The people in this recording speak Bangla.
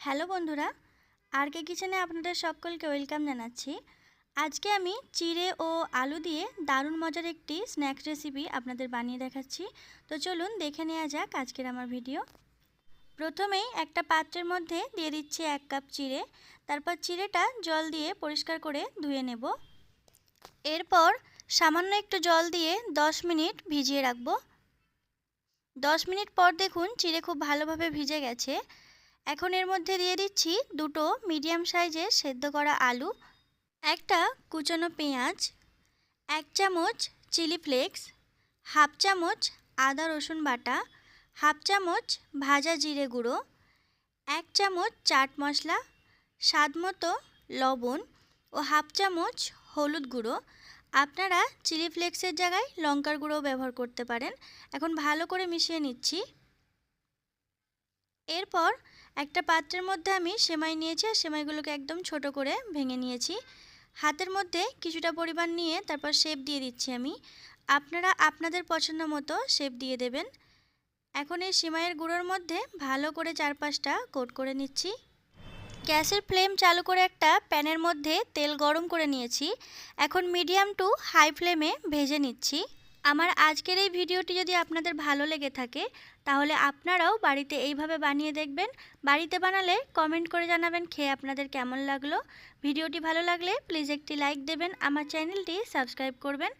হ্যালো বন্ধুরা, আরকে কিচেনে আপনাদের সকলকে ওয়েলকাম জানাচ্ছি। আজকে আমি চিড়ে ও আলু দিয়ে দারুণ মজার একটি স্ন্যাক্স রেসিপি আপনাদের বানিয়ে দেখাচ্ছি। তো চলুন দেখে নেওয়া যাক আজকের আমার ভিডিও। প্রথমেই একটা পাত্রের মধ্যে দিয়ে দিচ্ছি 1 কাপ চিড়ে। তারপর চিড়েটা জল দিয়ে পরিষ্কার করে ধুয়ে নেব। এরপর সামান্য একটু জল দিয়ে 10 মিনিট ভিজিয়ে রাখব। 10 মিনিট পর দেখুন চিড়ে খুব ভালোভাবে ভিজে গেছে। এখন এর মধ্যে দিয়ে দিচ্ছি দুটো মিডিয়াম সাইজের সেদ্ধ করা আলু, একটা কুচনো পেঁয়াজ, 1 চামচ চিলি ফ্লেক্স, হাফ চামচ আদা রসুন বাটা, হাফ চামচ ভাজা জিরে গুঁড়ো, 1 চামচ চাট মশলা, স্বাদ মতো লবণ ও হাফ চামচ হলুদ গুঁড়ো। আপনারা চিলি ফ্লেক্সের জায়গায় লঙ্কার গুঁড়ো ব্যবহার করতে পারেন। এখন ভালো করে মিশিয়ে নিচ্ছি। এরপর একটা পাত্রের মধ্যে আমি সেমাই নিয়েছি আর সেমাইগুলোকে একদম ছোট করে ভেঙে নিয়েছি। হাতের মধ্যে কিছুটা পরিমাণ নিয়ে তারপর শেপ দিয়ে দিচ্ছি আমি। আপনারা আপনাদের পছন্দ মতো শেপ দিয়ে দেবেন। এখন এই সেমাইয়ের গুঁড়োর মধ্যে ভালো করে চারপাশটা কোট করে নিচ্ছি। গ্যাসের ফ্লেম চালু করে একটা প্যানের মধ্যে তেল গরম করে নিয়েছি। এখন মিডিয়াম টু হাই ফ্লেমে ভেজে নিচ্ছি। আমার আজকের এই ভিডিওটি যদি আপনাদের ভালো লেগে থাকে তাহলে আপনারাও বাড়িতে এইভাবে বানিয়ে দেখবেন। বাড়িতে বানালে কমেন্ট করে জানাবেন খেয়ে আপনাদের কেমন লাগলো। ভিডিওটি ভালো লাগলে প্লিজ একটি লাইক দেবেন, আমার চ্যানেলটি সাবস্ক্রাইব করবেন।